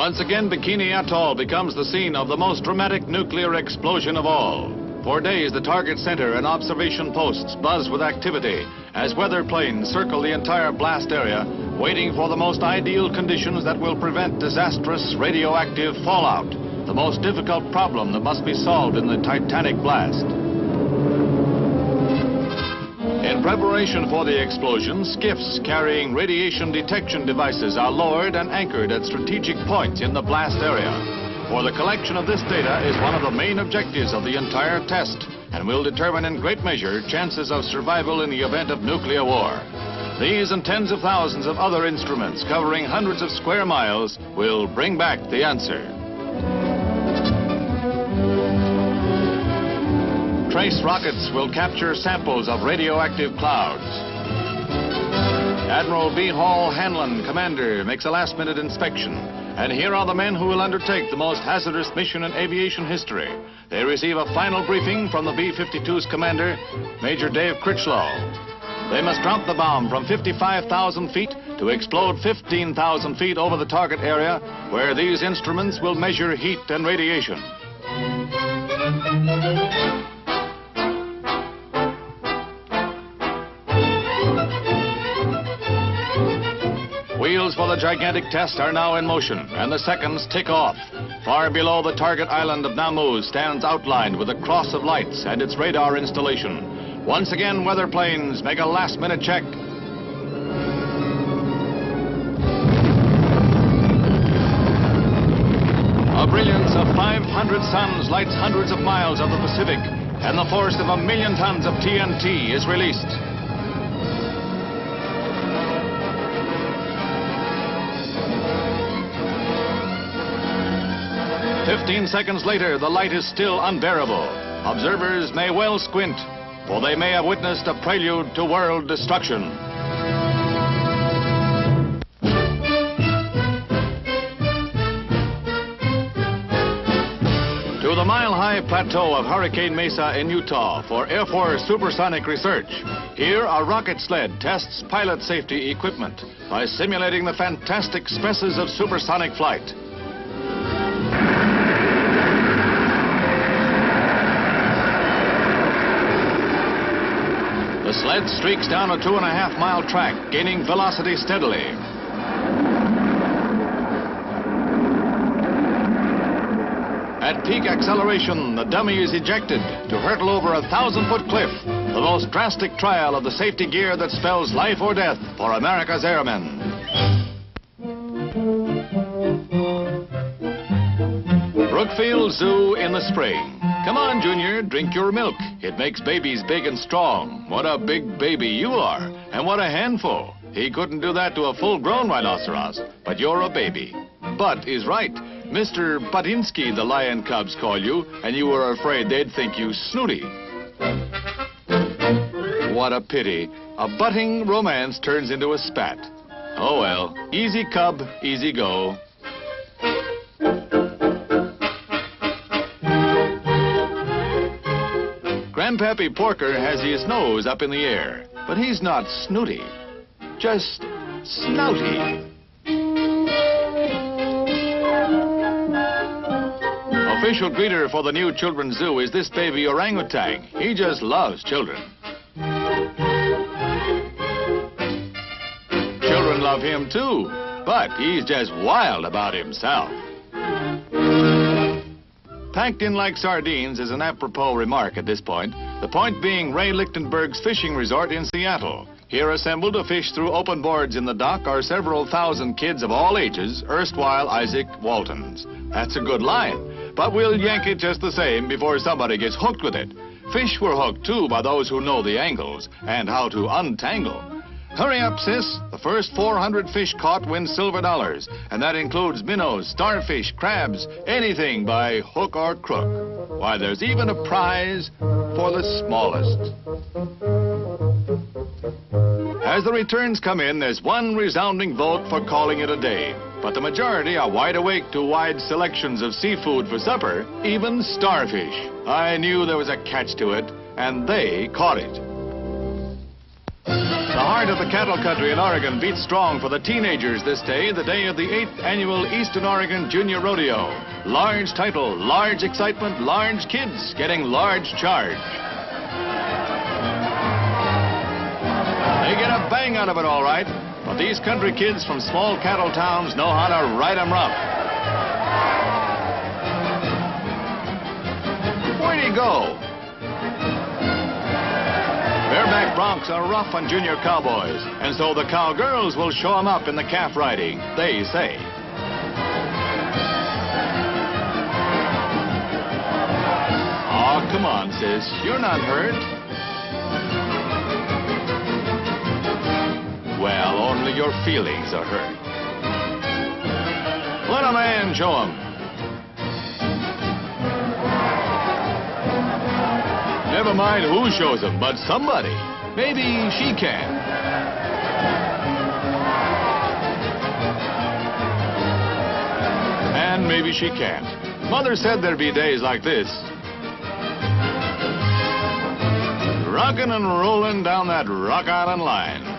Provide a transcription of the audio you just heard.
Once again, Bikini Atoll becomes the scene of the most dramatic nuclear explosion of all. For days, the target center and observation posts buzz with activity as weather planes circle the entire blast area, waiting for the most ideal conditions that will prevent disastrous radioactive fallout, the most difficult problem that must be solved in the Titanic blast. In preparation for the explosion, skiffs carrying radiation detection devices are lowered and anchored at strategic points in the blast area. For the collection of this data is one of the main objectives of the entire test and will determine in great measure chances of survival in the event of nuclear war. These and tens of thousands of other instruments covering hundreds of square miles will bring back the answer. Trace rockets will capture samples of radioactive clouds. Admiral B. Hall Hanlon, commander, makes a last-minute inspection. And here are the men who will undertake the most hazardous mission in aviation history. They receive a final briefing from the B-52's commander, Major Dave Critchlow. They must drop the bomb from 55,000 feet to explode 15,000 feet over the target area, where these instruments will measure heat and radiation. Wheels for the gigantic test are now in motion, and the seconds tick off. Far below the target island of Namu stands outlined with a cross of lights and its radar installation. Once again, weather planes make a last-minute check. A brilliance of 500 suns lights hundreds of miles of the Pacific, and the force of 1,000,000 tons of TNT is released. 15 seconds later, the light is still unbearable. Observers may well squint, for they may have witnessed a prelude to world destruction. To the mile-high plateau of Hurricane Mesa in Utah for Air Force supersonic research. Here, a rocket sled tests pilot safety equipment by simulating the fantastic stresses of supersonic flight. The sled streaks down a 2.5-mile track, gaining velocity steadily. At peak acceleration, the dummy is ejected to hurtle over a 1,000-foot cliff, the most drastic trial of the safety gear that spells life or death for America's airmen. Brookfield Zoo in the spring. Come on, Junior, drink your milk. It makes babies big and strong. What a big baby you are, and what a handful. He couldn't do that to a full-grown rhinoceros, but you're a baby. Butt is right. Mr. Buttinsky, the lion cubs call you, and you were afraid they'd think you snooty. What a pity. A butting romance turns into a spat. Oh, well, easy cub, easy go. Grandpappy Porker has his nose up in the air, but he's not snooty, just snouty. Official greeter for the new children's zoo is this baby orangutan. He just loves children. Children love him too, but he's just wild about himself. Packed in like sardines is an apropos remark at this point. The point being Ray Lichtenberg's fishing resort in Seattle. Here assembled to fish through open boards in the dock are several thousand kids of all ages, erstwhile Isaac Waltons. That's a good line, but we'll yank it just the same before somebody gets hooked with it. Fish were hooked too by those who know the angles and how to untangle. Hurry up, sis. The first 400 fish caught win silver dollars, and that includes minnows, starfish, crabs, anything by hook or crook. Why, there's even a prize for the smallest. As the returns come in, there's one resounding vote for calling it a day. But the majority are wide awake to wide selections of seafood for supper, even starfish. I knew there was a catch to it, and they caught it. The heart of the cattle country in Oregon beats strong for the teenagers this day, the day of the 8th annual Eastern Oregon Junior Rodeo. Large title, large excitement, large kids getting large charge. They get a bang out of it all right, but these country kids from small cattle towns know how to ride 'em rough. Where'd he go? Bareback broncs are rough on junior cowboys, and so the cowgirls will show 'em up in the calf riding, they say. Oh, come on, sis, you're not hurt. Well, only your feelings are hurt. Let a man show 'em. Never mind who shows him, but somebody. Maybe she can. And maybe she can't. Mother said there'd be days like this. Rockin' and rollin' down that Rock Island line.